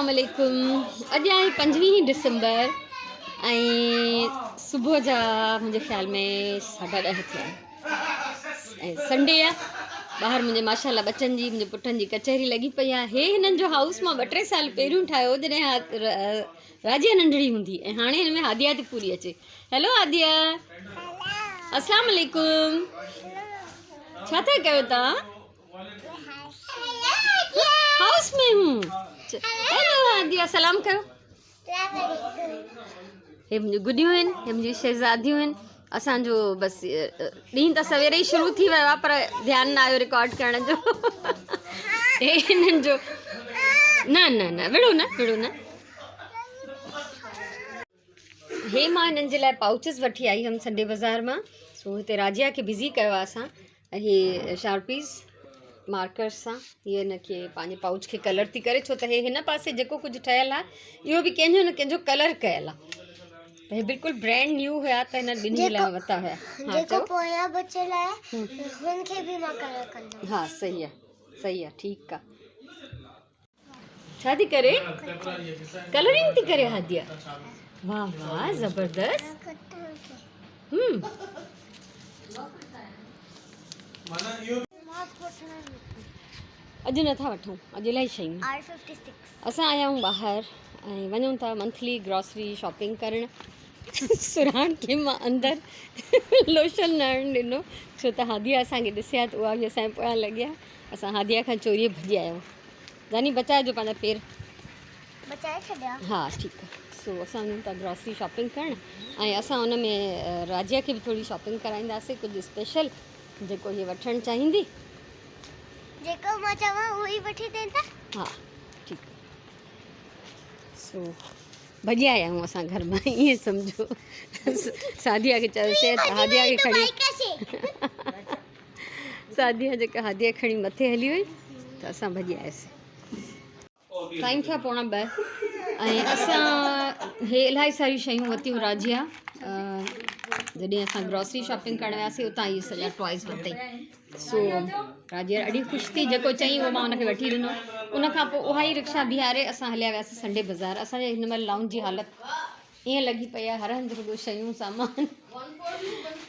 अस्सलाम वालेकुम। अॼु आहे 25 डिसंबर ऐं सुबुह जा मुंहिंजे ख़्याल में 10:30 थिया ऐं संडे आहे। ॿाहिरि मुंहिंजे माशाल्लाह बचनि जी मुंहिंजे पुटनि जी कचहरी लॻी पई आहे। हे हिननि जो हाउस मां 2-3 साल पहिरियों ठाहियो जॾहिं राजिया नंढड़ी हूंदी ऐं हाणे हिन में हादिया थी पूरी अचे। हेलो हादिया, अस्सलाम वालेकुम। छा था कयो तव्हां? हाउस में हूँ। हेलो हादिया, सलाम करो। हे मुंहिंजी गुॾियूं आहिनि, हे मुंहिंजी शहज़ादियूं आहिनि। असांजो बसि ॾींहुं त सवेरे ई शुरू थी वियो आहे पर ध्यानु न आयो रिकॉर्ड करण जो। हे हिननि जो न न न विड़ो न हे मां हिननि जे लाइ पाउचिस वठी आई हुअमि संडे बाज़ार मां। सो हिते राजिया खे बिज़ी कयो आहे असां। ऐं हे शार्पीस मार्कर्स सां हीअ हिनखे पंहिंजे पाउच खे कलर थी करे, छो त हे हिन पासे जेको कुझु ठहियलु आहे इहो बि कंहिंजो न कंहिंजो कलर कयल आहे। त हे बिल्कुलु ब्रांड न्यू हुया त हिन ॿिन्ही लाइ वरिता हुया। हा सही आहे ठीकु आहे। छा थी करे? कलरिंग थी करे हादिया? वाह वाह ज़बरदस्त। अॼु नथा वठूं, अॼु इलाही शयूं। असां आया आहियूं ॿाहिरि ऐं वञूं था मंथली ग्रॉसरी शॉपिंग करणु। सुराण खे मां अंदरि लोशन न हणणु ॾिनो छो त हादिया असांखे ॾिसे हा त उहा बि असांजे पोयां लॻी आहे। असां हादिया खां चोरीअ भॼी आया आहियूं। जानी बचाइजो पंहिंजा पेर। बचाए छॾिया? हा ठीकु आहे। सो असां वञूं था ग्रॉसरी शॉपिंग करणु ऐं असां हुन में राजिया खे बि थोरी शॉपिंग कराईंदासीं, कुझु स्पेशल जेको हीअ वठणु चाहींदी। जेको मां चवां उहो ई वठी ॾींदा? हा ठीकु आहे। सो भॼी आया आहियूं असां घर मां, ईअं सम्झो। सादिया खे चयोसीं हादिया खे खणी सादिया जेका हादिया खणी मथे हली वई त असां भॼी आयासीं। टाइम थिया 1:45 ऐं असां हे इलाही सारियूं शयूं वरितियूं राजिया। जॾहिं असां ग्रॉसरी शॉपिंग करणु वियासीं उतां इहे सॼा टॉयज़ वरितई। सो राजिया ॾाढी ख़ुशि थी, जेको चई उहो मां हुनखे वठी ॾिनो। उनखां पोइ उहा ई रिक्शा बीहारे असां हलिया वियासीं संडे बाज़ार। असांजे हिन महिल लाउंज जी हालति ईअं लॻी पई आहे, हर हंधि रुॻो शयूं सामान।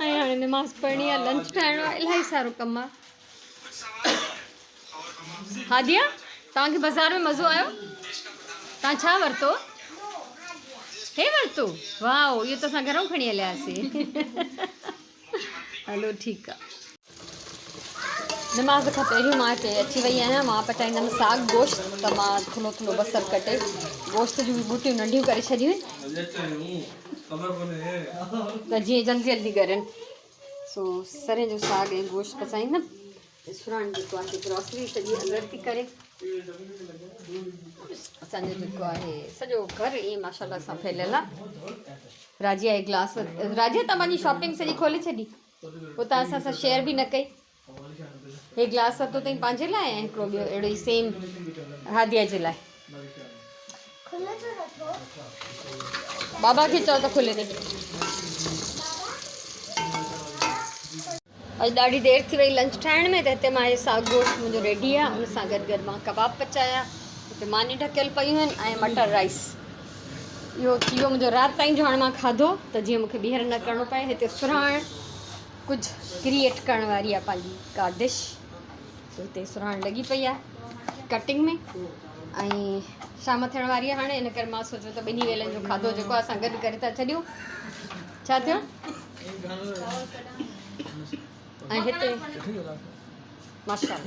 ऐं हाणे नमाज़ पढ़णी आहे, लंच ठाहिणो आहे, इलाही सारो कमु आहे। हादिया, तव्हांखे बाज़ार में मज़ो आयो? तव्हां छा वरितो? हे वरितो? वाह, इहो त असां घरों खणी हलियासीं। हलो ठीकु आहे। नमाज़ खां पहिरियों मां हिते अची वई आहियां। मां पचाईंदमि साग गोश्त, त मां थुल्हो थुल्हो बसरु कटे गोश्त जूं बि बूटियूं नंढियूं करे छॾियूं आहिनि त जीअं जल्दी जल्दी ॻरनि। सो सरे जो साग ऐं गोश्त पचाईंदमि। सुराण जेको आहे ग्रॉसरी सॼी अंदरि थी करे। असांजो जेको आहे सॼो घरु ईअं माशाल्लाह सां फैलियल आहे। राजिया जे ग्लास, राजिया तव्हांजी शॉपिंग सॼी खोले छॾी, पोइ तव्हां असां सां शेयर बि न कई। हे ग्लास वरितो अथई पंहिंजे लाइ ऐं हिकिड़ो ॿियो अहिड़ो ई सेम हादिया जे लाइ। बाबा खे चओ त खोले ॾे। अॼु ॾाढी देरि थी वई लंच ठाहिण में, त हिते मां हे साग गोश्त मुंहिंजो रेडी आहे। उन सां गॾु मां कबाब पचाया, हिते मानी ढकियल पयूं आहिनि ऐं मटर राइस। इहो थी वियो मुंहिंजो राति ताईं जो। हाणे मां खाधो त जीअं मूंखे ॿीहर न करिणो पए। हिते सुराण कुझु क्रिएट करण वारी आहे पंहिंजी का डिश। हिते सुराण लॻी पई आहे कटिंग में ऐं शाम थियण वारी आहे हाणे। इन करे मां सोचियो त ॿिन्ही वेलनि जो खाधो जेको असां गॾु करे था छॾियूं। छा थियो? ऐं हिते माशाल्लाह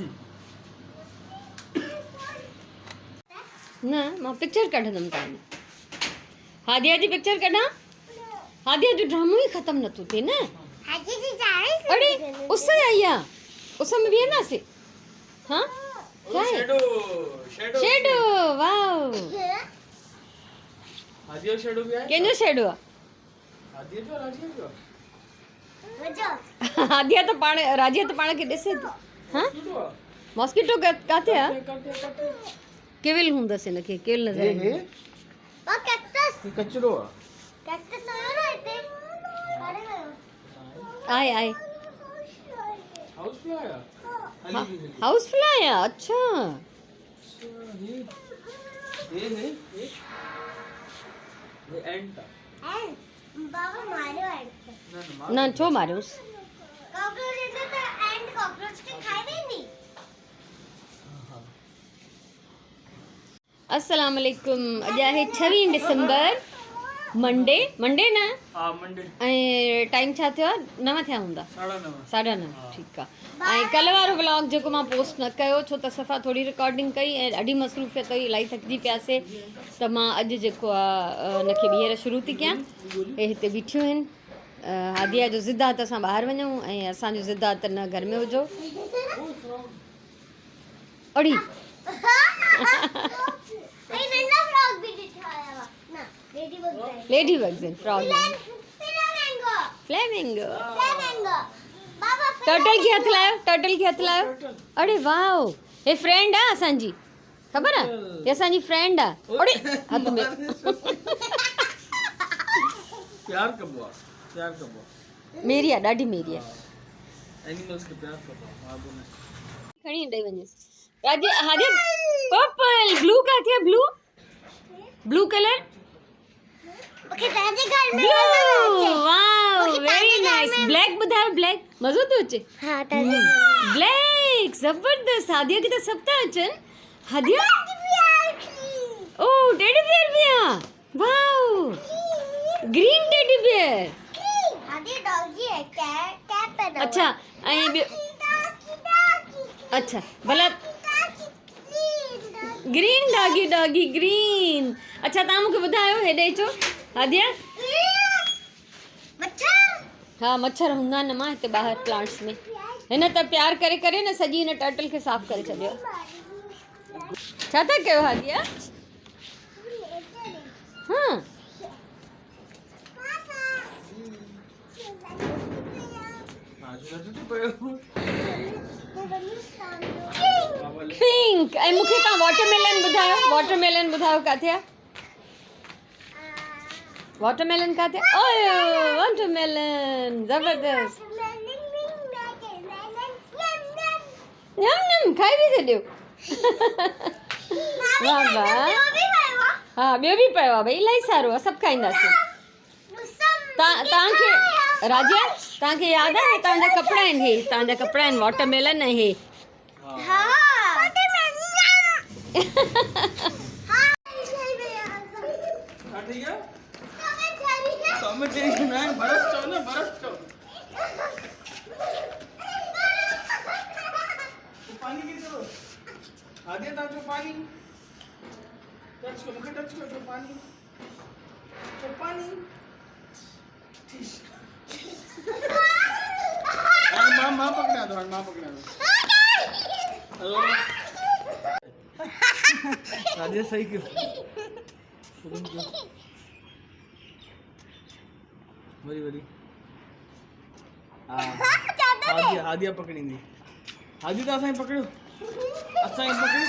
न मां पिक्चर कढंदमि तव्हांजी। हादिया जी पिक्चर कढां? हादिया जो ड्रामो ई ख़तमु नथो थिए न। अड़े उस आई आहे, उस में बीहंदासीं। हाँ क्या है? शेडो। वाओ, हादिया शेडो भी है। केंजो शेडो आहे? हादिया जो, राजिया जो। हादिया त पाण, राजिया त पाण खे ॾिसे थी। हाँ मॉस्किटो किथे आहे? केविल हूंदसि हिनखे, केविल नज़र ईंदी। कचरो आहे। आहे हाउस फ्लाई आहे। अच्छा ये एंड था बाबा मारो एंड ना छो मारियोस कॉकरोच એટલે તો એન્ડ कॉकरोच के खाई नहीं अस्सलाम वालेकुम। अॼु आहे 26 डिसंबर मंडे न हां मंडे ऐं टाइम छा थियो आहे 9 थिया हूंदा 9:30 ठीकु आहे। ऐं कल्ह वारो व्लॉग जेको मां पोस्ट न कयो छो त सफ़ा थोरी रिकॉर्डिंग कई ऐं ॾाढी मसरूफ़ियत हुई, इलाही थकिजी पियासीं त मां अॼु जेको आहे हुनखे ॿीहर शुरू थी कयां। हे हिते बीठियूं आहिनि। हादिया जो ज़िद आहे त असां ॿाहिरि वञूं ऐं असांजो ज़िद आहे त न घर में हुजो। अड़ी लेडी बग्स इन फ्रॉग फ्लेमिंगो टर्टल खे हथ लायो अरे वाओ हे फ्रेंड आहे असांजी, ख़बर आहे हे असांजी फ्रेंड आहे। अरे हथ में प्यार कबो मेरी आहे, ॾाढी मेरी आहे। एनिमल्स के प्यार कबो हां बोले खणी ॾेई वञेसि राजे। हाजे पर्पल ब्लू का थी ब्लू कलर ओके दादी घर में blue wow very nice. Black बुधायो ब्लैक मज़ो तो अचे। हां दादी ब्लैक जबरदस्त। हादिया की तो सब था अचन। हादिया ओ टेडी बियर भी है वाओ ग्रीन टेडी बियर हादी डॉगी है कैप है। अच्छा ऐं अच्छा भला ग्रीन डॉगी ग्रीन। अच्छा तव्हां मूंखे ॿुधायो हेॾे अचो हादिया। मच्छर हाँ मच्छर हूंदा न मां हिते ॿाहिरि प्लांट्स में। हिन त प्यार करे करे न सॼी हिन टर्टल खे साफ़ करे छॾियो। छा था कयो हादिया? हाँ पिंक। ऐं मूंखे तव्हां वाटरमेलन ॿुधायो किथे आहे? वाटरमेलन किथे? ओए वाटरमेलन ज़बरदस्त। यम यम खाई बि छॾियो। वाह वाह। हाँ ॿियो बि पियो आहे भई इलाही सारो आहे, सभु खाईंदासीं। तव्हांखे राजा तव्हांखे यादि आहे तव्हांजा कपिड़ा आहिनि हे, तव्हांजा कपिड़ा आहिनि वाटरमेलन ऐं हे। हां पानी की करो आधे ता जो पानी टच को मुझे टच करो पानी मां पकड़ा दो हेलो आधे सही क्यों वरी हादिया पकड़ींदी हादी तो असां पकड़ियो असां पकड़ियो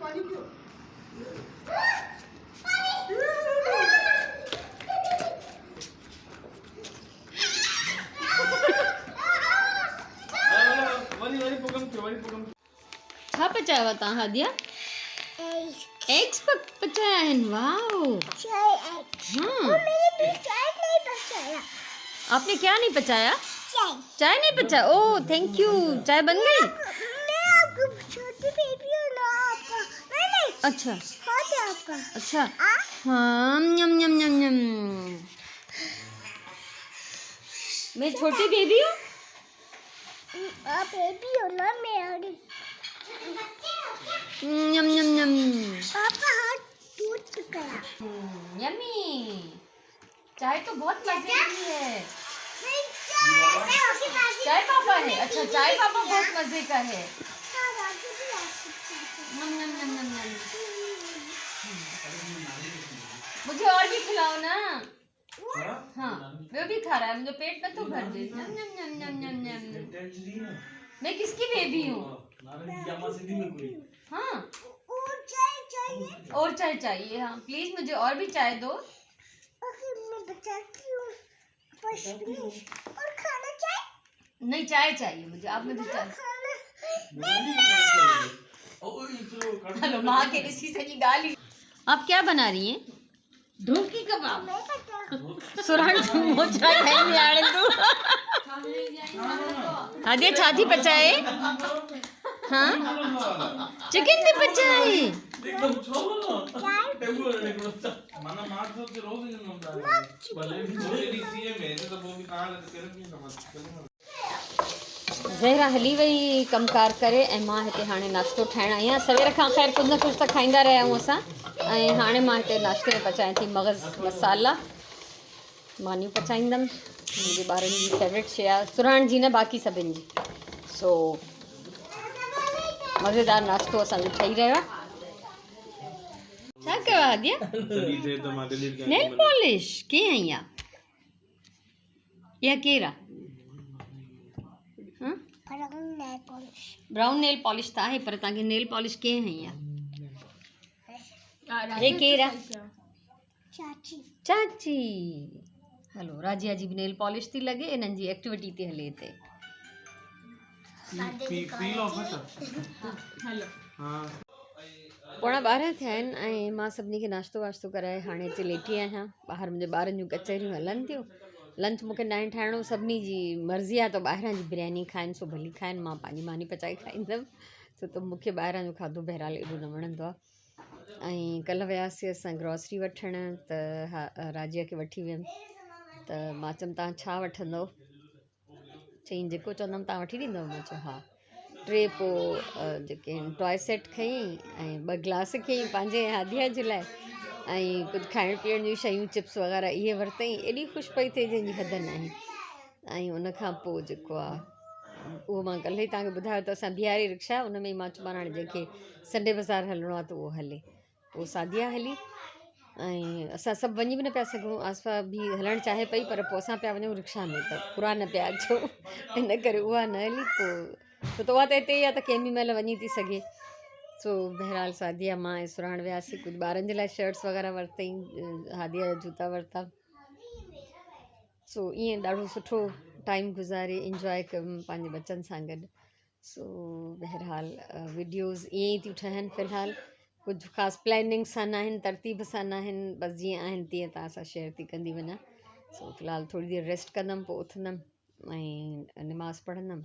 पानी क्यों छा पचायो आहे तव्हां हादिया? एग्स पचाया आहिनि वाओ। आपने क्या नहीं पचाया? चाय नहीं पचाया। Oh thank U. चाय बन गई? मैं आपको छोटी बेबी हूं ना आपका नहीं अच्छा आपका अच्छा हाँ यम यम यम यम। मैं छोटी बेबी हूँ। आप बेबी हो ना मेरी। यम यम यम। पापा हाथ टूट गया। यम्मी। चाय तो बहुत मजे की है। चाय पापा है। अच्छा चाय पापा बहुत मजे का है। यम यम यम यम यम। मुझे और भी खिलाओ ना। हाँ वो भी खा रहा है, मुझे पेट में तो भर दे। नम नम नम नम नम नम। मैं किसकी बेबी हूँ? हाँ और चाय चाहिए। हाँ प्लीज मुझे और भी चाय दो। मैं बताती हूँ और खाना चाहिए। नहीं चाय चाहिए मुझे, आप मुझे चाय। हेलो माँ के रिसी से की गाली। आप क्या बना रही हैं? ढोकी कबाब। सुरण मोचा खाई में आड़े तू। आदि छाती पचाए। हाँ चिकन भी पचाए। एकदम छोलो माना मार दो के रोज ही नंबर भले भी छोले सी है मेरे तो वो भी कहां लगे कर भी समझ। ज़हरा हली वई कमकार करे ऐं मां हिते हाणे नाश्तो ठाहिण आई आहियां। सवेर खां ख़ैर कुझु न कुझु त खाईंदा रहिया आहियूं असां, ऐं हाणे मां हिते नाश्ते में पचायां थी मगज़ मसाला। मानियूं पचाईंदमि, मुंहिंजे ॿारनि जी फेवरेट शइ आहे, सुराण जी न बाक़ी सभिनि जी। सो मज़ेदार नाश्तो असांजो ठही रहियो आहे। छा कयो आहे आदिया? नेल पॉलिश कीअं आई आहे? इहा केरु आहे? ब्राउन नेल पॉलिश त आहे, पर तव्हांखे नेल पॉलिश कीअं हई आहे? हे केरु आहे? चाची। हलो राजिया जी भी नेल पॉलिश थी लगे, इन्हनि जी एक्टिविटी थी हले हिते। पोणा 12 थिया आहिनि ऐं मां सभिनी खे नाश्तो वाश्तो कराए हाणे हिते लेटी आहियां। ॿाहिरि मुंहिंजे ॿारनि जूं कचहरियूं हलनि थियूं। लंच मूंखे न ठाहिणो, सभिनी जी मर्ज़ी आहे, त ॿाहिरां जी बिरयानी खाइनि सो भली खाइनि, मां पंहिंजी मानी पचाए खाईंदमि। छो त मूंखे ॿाहिरां जो खाधो बहरहाल एॾो न वणंदो आहे। ऐं कल्ह वियासीं असां ग्रॉसरी वठणु, त हा राजिया खे वठी वियमि, त मां चयमि तव्हां छा वठंदव? चईं जेको चवंदमि तव्हां वठी ॾींदव? मां चयो हा। 3 पोइ जेके टॉय सेट खयईं ऐं 2 गिलास खयईं पंहिंजे हादिया जे लाइ, ऐं कुझु खाइण पीअण जूं शयूं चिप्स वग़ैरह इहे वरितईं। एॾी ख़ुशि पई थिए जंहिंजी हद न आहे। ऐं उनखां पोइ जेको आहे उहो मां कल्ह ई तव्हांखे ॿुधायो, त असां बिहारी रिक्शा उन में ई मां चयोमांनि हाणे जंहिंखे संडे बाज़ारि हलिणो आहे त उहो हले। पोइ सादिया हली ऐं असां सभु वञी बि न पिया सघूं। आसपा बि हलणु चाहे पई, पर पोइ असां पिया वञूं रिक्शा में, त पुरा न पिया अचो, इन करे उहा न हली। पोइ छो त उहा त हिते ई आहे त कंहिं बि महिल वञी थी सघे। सो बहरहाल सादिया मां ऐं सुराण वियासीं, कुझु ॿारनि जे लाइ शर्ट्स वग़ैरह वरितईं, हादिया जा जूता वरिता। सो ईअं ॾाढो सुठो टाइम गुज़ारे, इंजॉय कयुमि पंहिंजे बच्चनि सां गॾु। सो बहरहाल वीडियोज़ ईअं ई थियूं ठहनि फ़िलहालु, कुझु ख़ासि प्लैनिंग सां न आहिनि, तरतीब सां न आहिनि, बसि जीअं आहिनि तीअं तव्हां सां शेयर थी कंदी वञा। सो फ़िलहालु थोरी देरि रेस्ट कंदमि, पोइ उथंदमि ऐं निमाज़ पढ़ंदमि।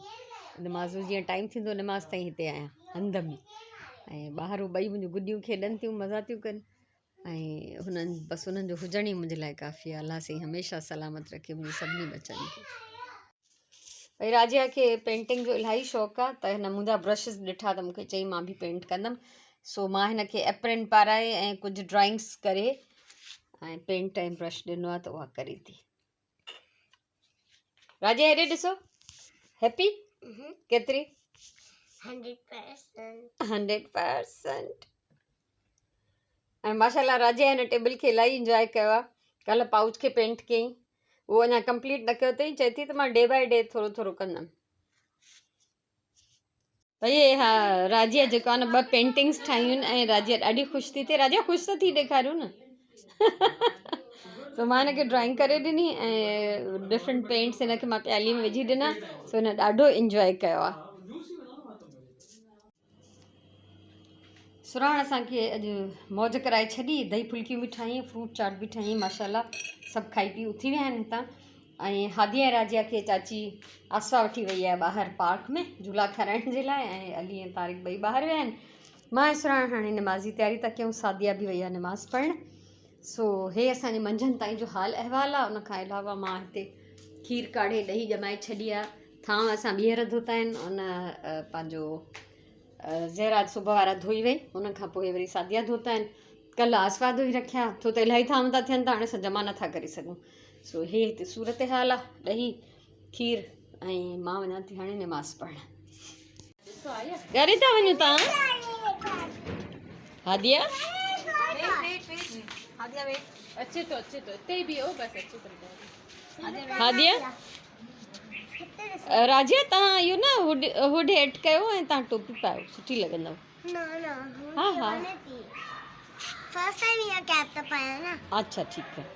निमाज़ जो जीअं टाइम थींदो निमाज़ ताईं हिते आहियां हंध में, ऐं ॿाहिरि ॿई मुंहिंजूं गुॾियूं खेॾनि थियूं, मज़ा थियूं कनि, ऐं हुननि बसि हुननि जो हुजण ई मुंहिंजे लाइ काफ़ी आहे। अलाह साईं हमेशह सलामत रखे मुंहिंजे सभिनी बचनि खे। भई राजिया खे पेंटिंग जो इलाही शौक़ु आहे, त हिन मुंहिंजा ब्रशिस ॾिठा त मूंखे चई मां बि पेंट कंदमि। सो मां हिन खे एप्रन पाराए ऐं कुझु ड्राइंग्स करे ऐं पेंट ऐं ब्रश ॾिनो आहे, त उहा करे थी। राजिया हेॾे ॾिसो, हैप्पी केतिरी? 100%। ऐं माशाल्लाह राजिया हिन टेबल खे इलाही इंजॉय कयो आहे। कल्ह पाउच खे पेंट कयईं, उहो अञा कंप्लीट न कयो अथई, चए थी त मां डे बाय डे थोरो थोरो कंदमि। भई हा राजिया जेको आहे न 2 पेंटिंग्स ठाहियूं आहिनि ऐं राजिया ॾाढी ख़ुशि थी थिए। राजिया ख़ुशि त थी ॾेखारियो न। सो मां हिनखे ड्राइंग करे ॾिनी ऐं डिफरेंट पेंट्स हिनखे मां प्याली में विझी ॾिना। सो हिन ॾाढो इंजॉय कयो आहे। सुराण असांखे अॼु मौज कराए छॾी, दही फुल्कियूं बि ठाहियूं, फ्रूट चाट बि ठाहियूं, माशाल्लाह सभु खाई पी उथी विया आहिनि हितां। ऐं हादिया ऐं राजिया खे चाची आसवा वठी वई आहे ॿाहिरि पार्क में झूला खाराइण जे लाइ, ऐं अली ऐं तारिक ॿई ॿाहिरि विया आहिनि। मां ऐं सुराण हाणे निमाज़ी तयारी था कयूं, सादिया बि वई आहे निमाज़ पढ़णु। सो हे असांजे मंझंदि ताईं जो हाल अहिवाल आहे। उनखां अलावा मां हिते खीर काढ़े ॾही ॼमाए छॾी आहे। थांव असां ॿीहर धोता आहिनि, उन पंहिंजो ज़हरा सुबुह वारा धोई वई, उनखां पोइ वरी सादिया धोता आहिनि। कल्ह आसवा धोई रखिया, छो त इलाही थांव था थियनि त हाणे असां जमा नथा करे सघूं। सो हे हिते सूरत हाल आहे, ॾही खीर, ऐं मां वञा थी हाणे निमाज़ पढ़णु। घरे था वञो तव्हां? हादिया हादिया वेट अचे तो हिते ही बीहो बस अचे तो। हादिया राजिया तव्हां इहो न हुड हेठ कयो ऐं तव्हां टोपी पायो सुठी लॻंदव हाँ हाँ फर्स्ट टाइम ये कैप तो पाया ना। अच्छा ठीकु आहे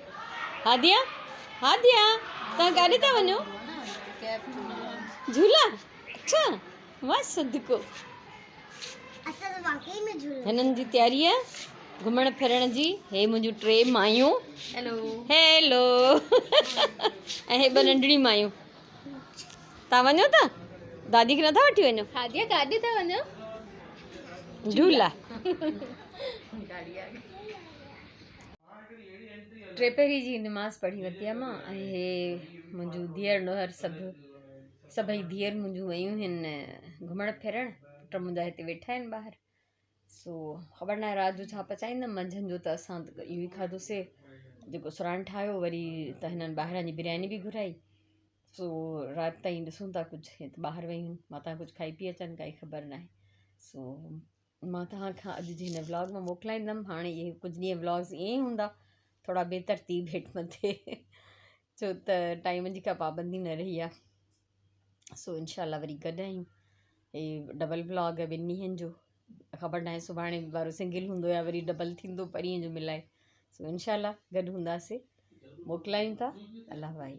हादिया हादिया तव्हां काॾे था वञो झूला अच्छा वाह सदको असल वाकई में झूला हिननि जी तयारी आहे घुमण फिरण जी हे मुंहिंजूं 3 मायूं हेलो हेलो ऐं हे 2 नंढड़ी मायूं तव्हां वञो था दादी खे नथा वठी वञो हादिया काॾे था वञो झूला टे पहिरीं जी नमाज़ पढ़ी वरिती आहे मां ऐं हे मुंहिंजूं धीअर नुंहर सभई धीअर मुंहिंजूं वयूं आहिनि घुमण फिरण पुट मुंहिंजा हिते वेठा आहिनि ॿाहिरि सो ख़बर न आहे राति जो छा पचाईंदमि मंझंदि जो त असां इहो ई खाधोसीं जेको सुराण ठाहियो वरी त हिननि ॿाहिरां जी बिरयानी बि घुराई सो राति ताईं ॾिसूं था कुझु हे त ॿाहिरि वयूं मां तव्हां कुझु खाई पी अचनि काई ख़बर न आहे सो मां तव्हांखां अॼु जे हिन व्लॉग में मोकिलाईंदमि हाणे इहे कुझु ॾींहं व्लॉग्स ईअं ई हूंदा थोड़ा बेतरतीब हेठि मथे छो त टाइम जी का पाबंदी न रही आहे सो इनशाला वरी गॾु आहियूं हे डबल व्लॉग 2 ॾींहंनि जो ख़बर न आहे सुभाणे वारो सिंगल हूंदो या वरी डबल थींदो परीहं जो मिलाए सो इनशाला गॾु हूंदासीं मोकिलायूं था अलाह भाई